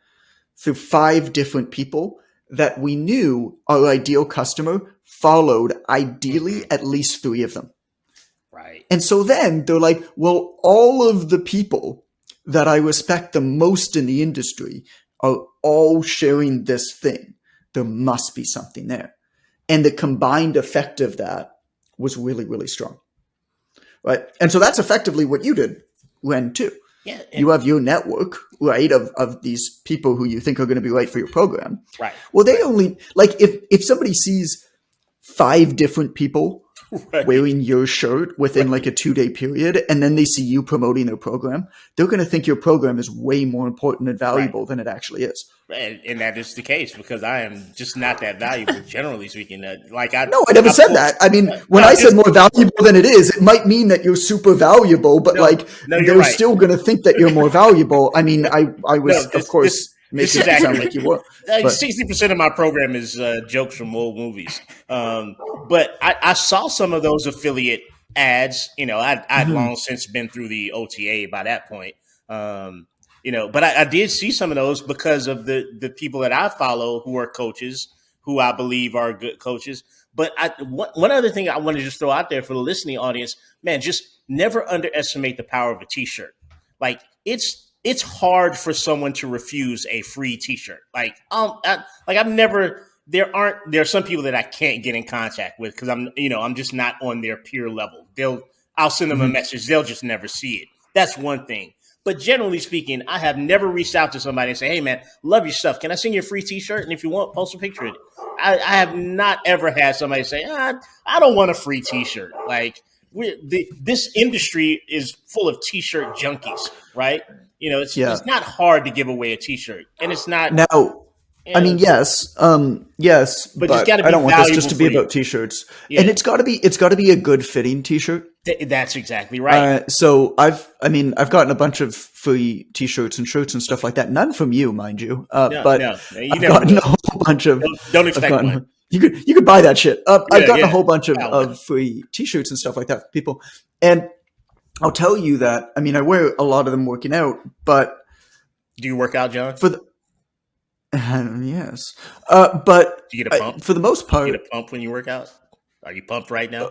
Speaker 2: through 5 different people that we knew our ideal customer followed ideally at least 3 of them.
Speaker 1: Right.
Speaker 2: And so then they're like, well, all of the people that I respect the most in the industry are all sharing this thing. There must be something there. And the combined effect of that was really, really strong. Right. And so that's effectively what you did, Ren, too.
Speaker 1: Yeah,
Speaker 2: you have your network, right, of these people who you think are going to be right for your program.
Speaker 1: Right.
Speaker 2: Well, they only, like, if somebody sees 5 different people wearing your shirt within like a 2-day period, and then they see you promoting their program, they're going to think your program is way more important and valuable than it actually is.
Speaker 1: And that is the case because I am just not that valuable, generally speaking.
Speaker 2: No, I never said that. I mean, when I said more valuable than it is, it might mean that you're super valuable, but they're still going to think that you're more valuable. I mean, I was, of course, making it sound like you were.
Speaker 1: 60% of my program is jokes from old movies. But I saw some of those affiliate ads. You know, I'd long since been through the OTA by that point. But I did see some of those because of the people that I follow who are coaches, who I believe are good coaches. But one other thing I want to just throw out there for the listening audience, man, just never underestimate the power of a T-shirt. Like it's hard for someone to refuse a free T-shirt. There are some people that I can't get in contact with because I'm just not on their peer level. I'll send them a message. They'll just never see it. That's one thing. But generally speaking, I have never reached out to somebody and say, hey, man, love your stuff. Can I send you a free T-shirt? And if you want, post a picture of it. I have not ever had somebody say, I don't want a free T-shirt. Like this industry is full of T-shirt junkies, right? You know, it's not hard to give away a T-shirt. And it's not.
Speaker 2: Now, I mean, yes, but I don't want this just to be about T-shirts, and it's got to be a good fitting T-shirt.
Speaker 1: That's exactly right.
Speaker 2: So I've gotten a bunch of free T-shirts and shirts and stuff like that. None from you, mind you, I've gotten a whole bunch of.
Speaker 1: Don't expect one.
Speaker 2: You could buy that shit. I've gotten a whole bunch of free T-shirts and stuff like that for people, and I'll tell you that. I mean, I wear a lot of them working out, but
Speaker 1: do you work out, John?
Speaker 2: Yes, but
Speaker 1: do you get a pump?
Speaker 2: For the most part,
Speaker 1: do you get a pump when you work out? Are you pumped right now?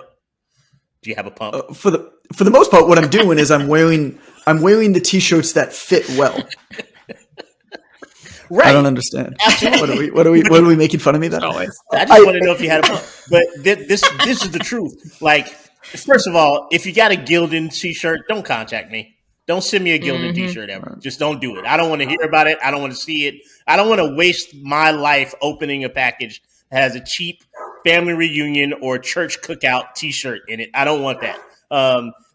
Speaker 1: Do you have a pump?
Speaker 2: For the most part, what I'm doing is I'm wearing the T-shirts that fit well.
Speaker 1: Right.
Speaker 2: I don't understand.
Speaker 1: Absolutely.
Speaker 2: What are we making fun of me then?
Speaker 1: I just want to know if you had a pump. But this is the truth. Like, first of all, if you got a Gildan T-shirt, don't contact me. Don't send me a Gildan T-shirt ever. Just don't do it. I don't want to hear about it. I don't want to see it. I don't want to waste my life opening a package that has a cheap family reunion or church cookout T-shirt in it. I don't want that.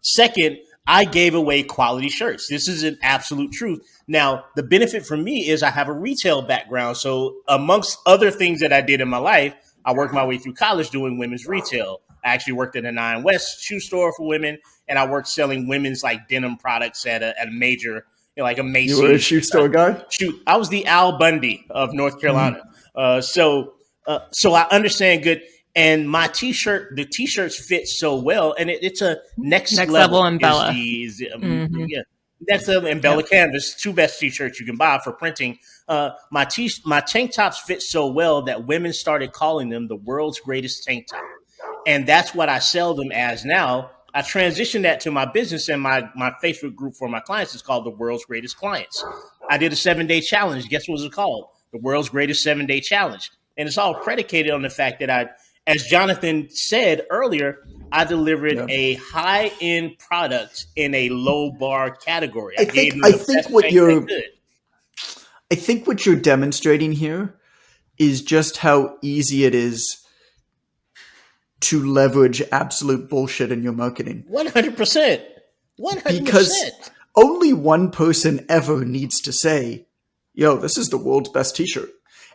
Speaker 1: Second, I gave away quality shirts. This is an absolute truth. Now, the benefit for me is I have a retail background. So amongst other things that I did in my life, I worked my way through college doing women's retail. I actually worked at a 9 West shoe store for women, and I worked selling women's like denim products at a major, like a Macy's.
Speaker 2: You were a shoe store guy?
Speaker 1: I was the Al Bundy of North Carolina. So I understand good. And my the t-shirts fit so well, and it's a next level
Speaker 3: Embella.
Speaker 1: Next level Embella canvas, 2 best t-shirts you can buy for printing. My tank tops fit so well that women started calling them the world's greatest tank top, and that's what I sell them as now. I transitioned that to my business, and my Facebook group for my clients is called the World's Greatest Clients. I did a 7-day challenge. Guess what it's called? The World's Greatest 7-Day Challenge, and it's all predicated on the fact that as Jonathan said earlier, I delivered a high-end product in a low-bar category. I
Speaker 2: think what you're demonstrating here is just how easy it is to leverage absolute bullshit in your marketing.
Speaker 1: 100%. 100%.
Speaker 2: Because only one person ever needs to say, yo, this is the world's best t-shirt.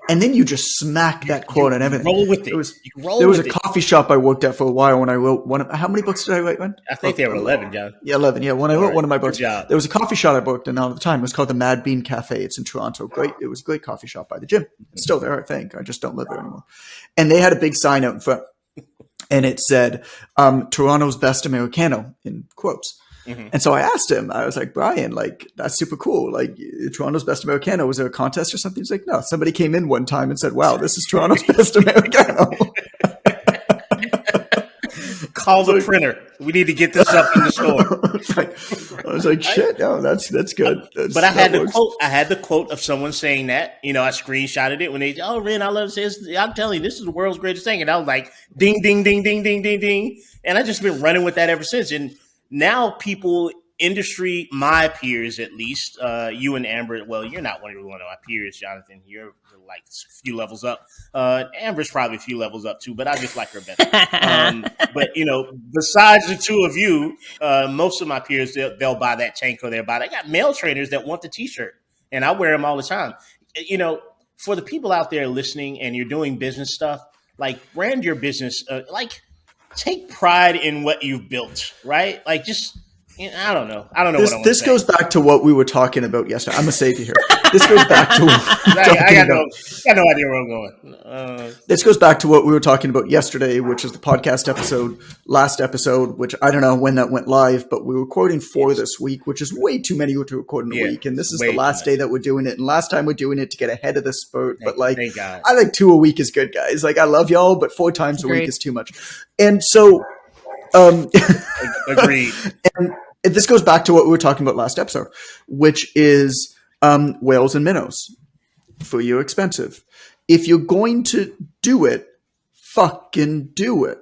Speaker 2: And then you just smack that quote and everything.
Speaker 1: Roll with it.
Speaker 2: There was a coffee shop I worked at for a while when I wrote how many books did I write, man?
Speaker 1: I think there were 11, John.
Speaker 2: Yeah, 11. Yeah, when I wrote one of my books, there was a coffee shop I worked in all the time. It was called the Mad Bean Cafe. It's in Toronto. Great. It was a great coffee shop by the gym. It's still there, I think. I just don't live there anymore. And they had a big sign out in front. And it said, Toronto's best Americano, in quotes. Mm-hmm. And so I asked him, I was like, Brian, like, that's super cool. Like, Toronto's best Americano, was there a contest or something? He's like, no, somebody came in one time and said, wow, this is Toronto's best Americano.
Speaker 1: Call the printer. We need to get this up in the store.
Speaker 2: I was like, shit, no, that's good.
Speaker 1: But I had the quote of someone saying that. I screenshotted it when they, Ren, I love this. I'm telling you, this is the world's greatest thing. And I was like, ding, ding, ding, ding, ding, ding, ding. And I've just been running with that ever since. And now people, industry, my peers at least, you and Amber, well, you're not one of my peers, Jonathan. You're like a few levels up. Amber's probably a few levels up too, but I just like her better. But, besides the two of you, most of my peers, they'll buy that tank or they'll buy that. I got male trainers that want the t-shirt, and I wear them all the time. For the people out there listening and you're doing business stuff, like brand your business, take pride in what you've built, right? Like, just, I don't know.
Speaker 2: This goes back to what we were talking about yesterday. I'm going to save you here. This goes back to
Speaker 1: I got no idea where I'm going.
Speaker 2: This goes back to what we were talking about yesterday, which is the podcast last episode, which I don't know when that went live, but we were recording 4 this week, which is way too many to record in a week. And this is the last day that we're doing it. And last time we're doing it to get ahead of the spurt. But I think 2 a week is good, guys. Like, I love y'all, but 4 times a week is too much. And so,
Speaker 1: agreed.
Speaker 2: And this goes back to what we were talking about last episode, which is whales and minnows. For you, expensive. If you're going to do it, fucking do it.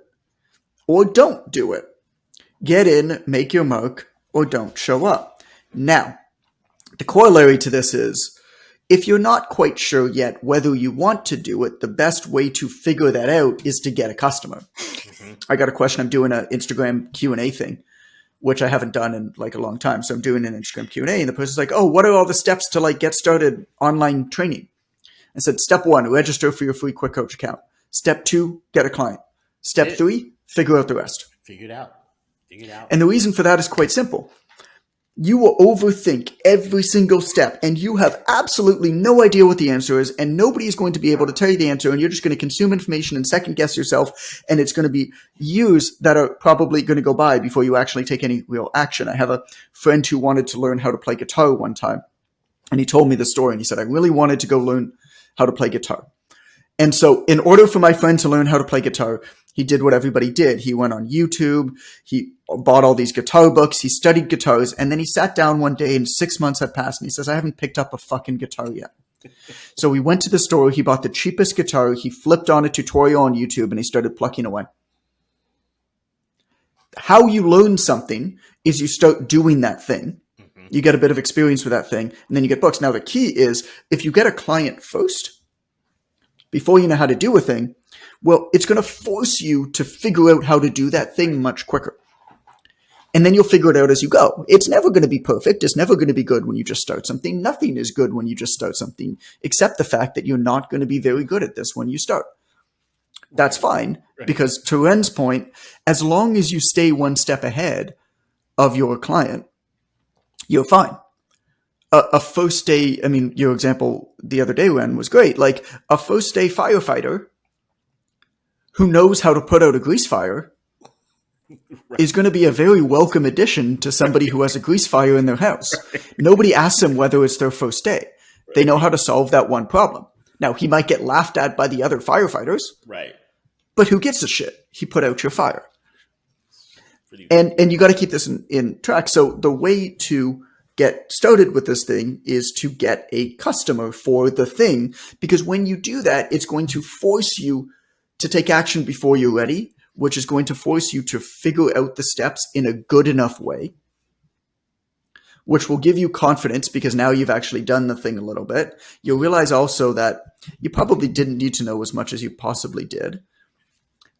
Speaker 2: Or don't do it. Get in, make your mark, or don't show up. Now, the corollary to this is, if you're not quite sure yet whether you want to do it, the best way to figure that out is to get a customer. Mm-hmm. I got a question. I'm doing an Instagram Q&A thing, which I haven't done in like a long time. So I'm doing an Instagram Q&A, and the person's like, oh, what are all the steps to like get started online training? I said, step 1, register for your free Quick Coach account. Step 2, get a client. Step 3, figure out the rest.
Speaker 1: Figure it out.
Speaker 2: And the reason for that is quite simple. You will overthink every single step, and you have absolutely no idea what the answer is, and nobody is going to be able to tell you the answer, and you're just going to consume information and second guess yourself, and it's going to be years that are probably going to go by before you actually take any real action. I have a friend who wanted to learn how to play guitar one time, and he told me the story, and he said, I really wanted to go learn how to play guitar. And so in order for my friend to learn how to play guitar, he did what everybody did. He went on YouTube, he bought all these guitar books, he studied guitars, and then he sat down one day and 6 months had passed, and he says, I haven't picked up a fucking guitar yet. So he went to the store, he bought the cheapest guitar, he flipped on a tutorial on YouTube, and he started plucking away. How you learn something is you start doing that thing. You get a bit of experience with that thing, and then you get books. Now, the key is, if you get a client first, before you know how to do a thing, well, it's going to force you to figure out how to do that thing much quicker. And then you'll figure it out as you go. It's never going to be perfect. It's never going to be good when you just start something. Nothing is good when you just start something, except the fact that you're not going to be very good at this when you start. that's fine. Right. Because to Ren's point, as long as you stay one step ahead of your client, you're fine. A first day, I mean, your example the other day, Ren, was great. Like a first day firefighter who knows how to put out a grease fire is going to be a very welcome addition to somebody who has a grease fire in their house. Nobody asks them whether it's their first day. They know how to solve that one problem. Now, he might get laughed at by the other firefighters.
Speaker 1: Right.
Speaker 2: But who gives a shit? He put out your fire. And you got to keep this in track. So the way to get started with this thing is to get a customer for the thing, because when you do that, it's going to force you to take action before you're ready, which is going to force you to figure out the steps in a good enough way, which will give you confidence because now you've actually done the thing a little bit. You'll realize also that you probably didn't need to know as much as you possibly did.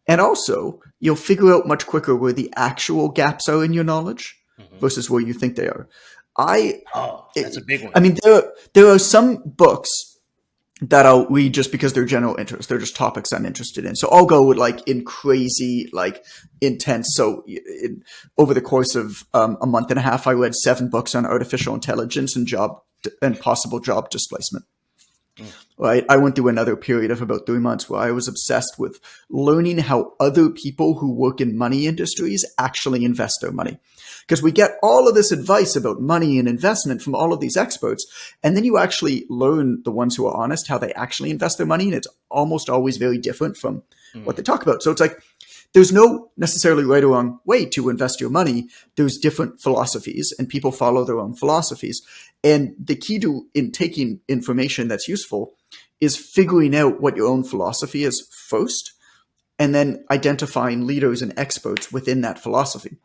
Speaker 2: And also, you'll figure out much quicker where the actual gaps are in your knowledge versus where you think they are.
Speaker 1: That's a big one.
Speaker 2: I mean, there are some books that I'll read just because they're general interest. They're just topics I'm interested in. So I'll go with in crazy, intense. So over the course of a month and a half, I read 7 books on artificial intelligence and possible job displacement. Right. I went through another period of about 3 months where I was obsessed with learning how other people who work in money industries actually invest their money. Because we get all of this advice about money and investment from all of these experts. And then you actually learn, the ones who are honest, how they actually invest their money. And it's almost always very different from what they talk about. So it's there's no necessarily right or wrong way to invest your money. There's different philosophies and people follow their own philosophies. And the key to in taking information that's useful is figuring out what your own philosophy is first, and then identifying leaders and experts within that philosophy.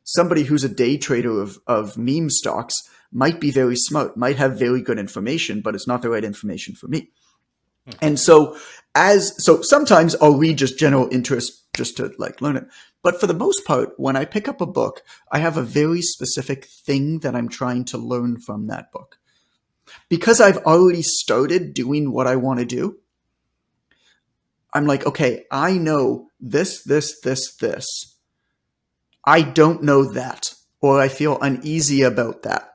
Speaker 2: Somebody who's a day trader of meme stocks might be very smart, might have very good information, but it's not the right information for me. And so sometimes I'll read just general interest just to learn it. But for the most part, when I pick up a book, I have a very specific thing that I'm trying to learn from that book. Because I've already started doing what I want to do, I'm okay, I know this. I don't know that, or I feel uneasy about that.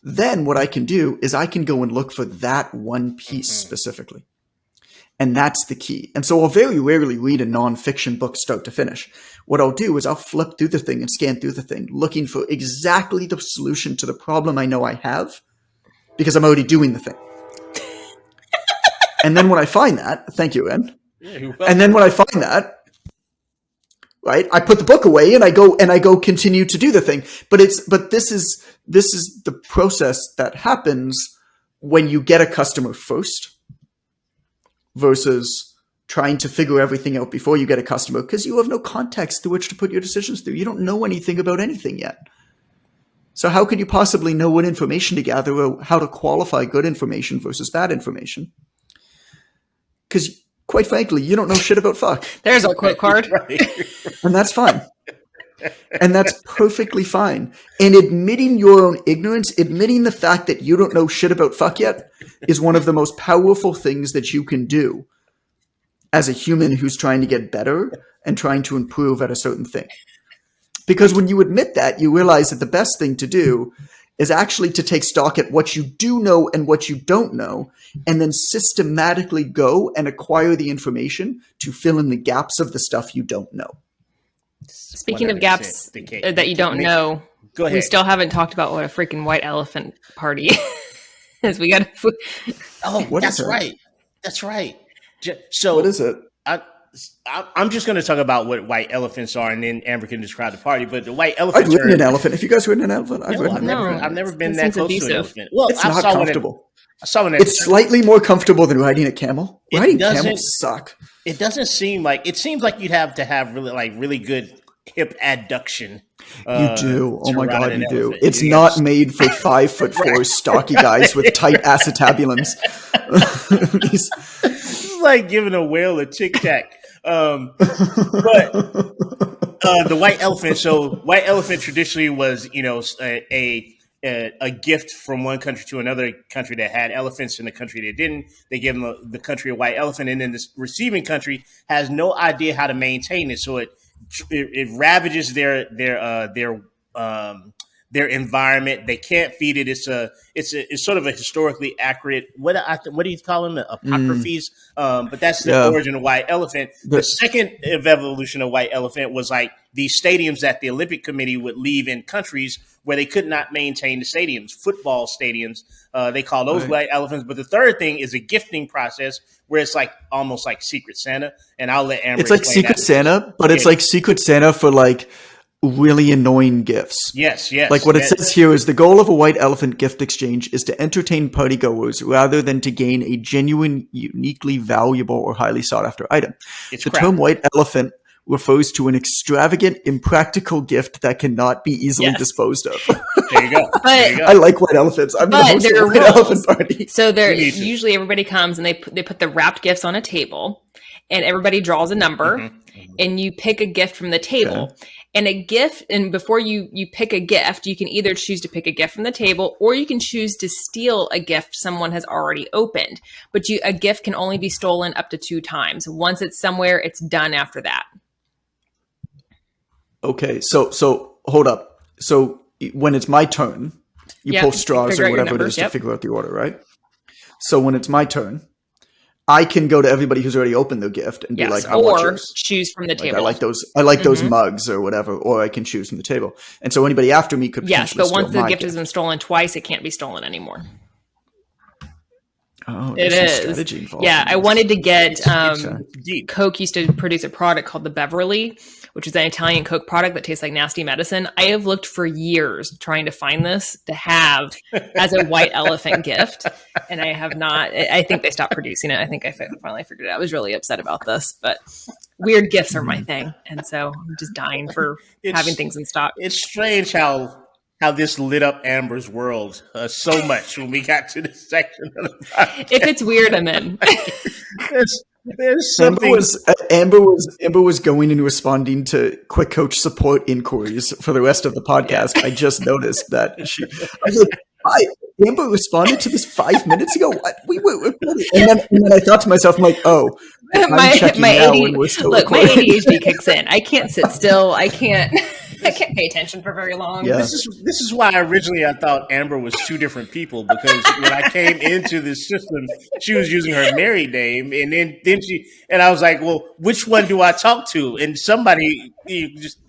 Speaker 2: Then what I can do is I can go and look for that one piece specifically. And that's the key. And so I'll very rarely read a nonfiction book start to finish. What I'll do is I'll flip through the thing and scan through the thing, looking for exactly the solution to the problem I know I have, because I'm already doing the thing. And then when I find that, thank you, Ren. Yeah, and then when I find that, right, I put the book away and I go continue to do the thing. But this is the process that happens when you get a customer first versus trying to figure everything out before you get a customer, because you have no context through which to put your decisions through. You don't know anything about anything yet. So how could you possibly know what information to gather or how to qualify good information versus bad information? Because quite frankly, you don't know shit about fuck.
Speaker 3: There's our quote card.
Speaker 2: And that's fine. And that's perfectly fine. And admitting your own ignorance, admitting the fact that you don't know shit about fuck yet, is one of the most powerful things that you can do as a human who's trying to get better and trying to improve at a certain thing. Because when you admit that, you realize that the best thing to do is actually to take stock at what you do know and what you don't know, and then systematically go and acquire the information to fill in the gaps of the stuff you don't know.
Speaker 3: Speaking of gaps that you don't know, go ahead. We still haven't talked about what a freaking white elephant party is. We got to.
Speaker 1: Oh, that's right. That's right. So
Speaker 2: what is it?
Speaker 1: I'm just going to talk about what white elephants are, and then Amber can describe the party. But the white elephant.
Speaker 2: I've ridden an elephant. If you guys ridden an elephant,
Speaker 1: I've never been that close to an elephant.
Speaker 2: Well, it's not comfortable.
Speaker 1: I saw one.
Speaker 2: It's slightly more comfortable than riding a camel. Riding camels suck.
Speaker 1: It doesn't seem like. It seems like you'd have to have really good hip adduction.
Speaker 2: You do. Oh my God, you do. It's not made for 5'4" stocky guys with tight acetabulums.
Speaker 1: This is like giving a whale a tic tac. But the white elephant. So white elephant traditionally was, a a gift from one country to another country that had elephants and the country that didn't. They give them the country a white elephant, and then the receiving country has no idea how to maintain it, so it ravages their environment. They can't feed it. It's sort of a historically accurate, what do you call them, apocryphes? But that's the origin of white elephant. The second evolution of white elephant was like these stadiums that the Olympic Committee would leave in countries where they could not maintain the stadiums, football stadiums. They call those white elephants. But the third thing is a gifting process where it's like almost like Secret Santa. And I'll let Amber.
Speaker 2: It's like Secret Santa, but it's like Secret Santa for like really annoying gifts.
Speaker 1: Yes.
Speaker 2: Like what it says here is the goal of a white elephant gift exchange is to entertain partygoers rather than to gain a genuine, uniquely valuable or highly sought after item. The term white elephant refers to an extravagant, impractical gift that cannot be easily disposed of.
Speaker 1: There you go.
Speaker 2: I like white elephants. I'm going to host a white elephant party.
Speaker 3: So usually everybody comes and they put the wrapped gifts on a table, and everybody draws a number, and you pick a gift from the table. Okay. And a gift, and before you pick a gift, you can either choose to pick a gift from the table, or you can choose to steal a gift someone has already opened. But a gift can only be stolen up to 2 times. Once it's somewhere, it's done after that.
Speaker 2: Okay, so hold up. So when it's my turn, you pull straws or whatever it is to figure out the order, right? So when it's my turn, I can go to everybody who's already opened their gift and be like, I want yours.
Speaker 3: Choose from the table.
Speaker 2: I like those mugs or whatever, or I can choose from the table. And so anybody after me could
Speaker 3: but once the gift has been stolen twice, it can't be stolen anymore.
Speaker 2: Oh, it is. Strategy involved.
Speaker 3: Yeah, I wanted to get Coke used to produce a product called the Beverly, which is an Italian Coke product that tastes like nasty medicine. I have looked for years trying to find this to have as a white elephant gift, and I have not. I think they stopped producing it. I think I finally figured it out. I was really upset about this, but weird gifts are my thing, and so I'm just dying for having things in stock.
Speaker 1: It's strange how this lit up Amber's world so much when we got to this section of the podcast.
Speaker 3: If it's weird, I'm in.
Speaker 2: There's something. Amber was going and responding to Quick Coach support inquiries for the rest of the podcast. I just noticed that I was like, "Hi, Amber responded to this 5 minutes ago. What? We were recording." And then I thought to myself, I'm like, "Oh,
Speaker 3: my ADHD kicks in. I can't sit still. I can't pay attention for very long."
Speaker 1: Yeah. This is why originally I thought Amber was 2 different people, because when I came into this system, she was using her married name, and then I was like, well, which one do I talk to? And somebody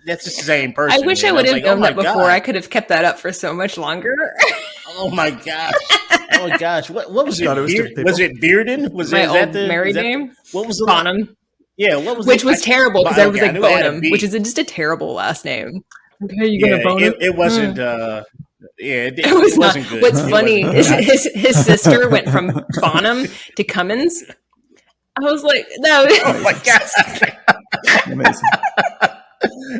Speaker 1: that's the same person.
Speaker 3: I wish I would have known that before. God. I could have kept that up for so much longer.
Speaker 1: Oh my gosh. Oh my gosh. What was it? Was it Bearden? Was
Speaker 3: my old married name?
Speaker 1: What was the
Speaker 3: Bonham?
Speaker 1: Yeah, what was
Speaker 3: which was terrible because I was like Bonham, which is just a terrible last name. Okay, you gonna Bonham?
Speaker 1: It wasn't. It wasn't good.
Speaker 3: What's funny is his sister went from Bonham to Cummins. I was like, no.
Speaker 1: Oh my god! Amazing.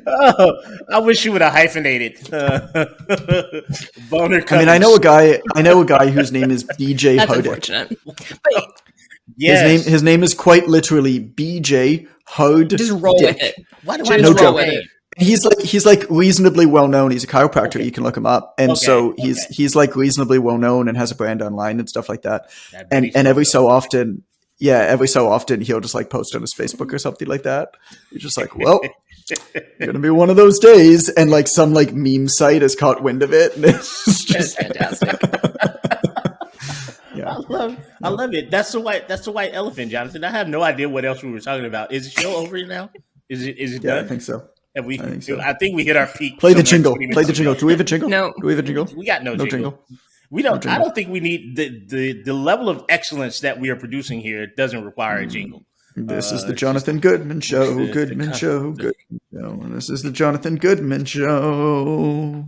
Speaker 1: Oh, I wish you would have hyphenated. Boner Cummins.
Speaker 2: I mean, I know a guy whose name is BJ.
Speaker 3: That's
Speaker 2: Hodick.
Speaker 3: Unfortunate. But
Speaker 2: yes. His name is quite literally BJ Hode.
Speaker 3: Just roll with it.
Speaker 1: Why do I just roll with it?
Speaker 2: He's like reasonably well known. He's a chiropractor. Okay. You can look him up, and so he's like reasonably well known and has a brand online and stuff like that. And every so often, he'll just like post on his Facebook or something like that. You're just like, well, gonna be one of those days, and like some like meme site has caught wind of it, and it's just
Speaker 3: fantastic.
Speaker 1: Yeah. I love it. That's the white elephant, Jonathan. I have no idea what else we were talking about. Is the show over now? Is it done?
Speaker 2: I think so.
Speaker 1: Have we? I think we hit our peak.
Speaker 2: Play the jingle. Play the jingle. Do we have a jingle?
Speaker 3: No.
Speaker 2: Do we have a jingle?
Speaker 1: We got no jingle. We don't. I don't think we need the level of excellence that we are producing here. Doesn't require a jingle.
Speaker 2: This is the Jonathan Goodman Show. Goodman Show. This is the Jonathan Goodman Show.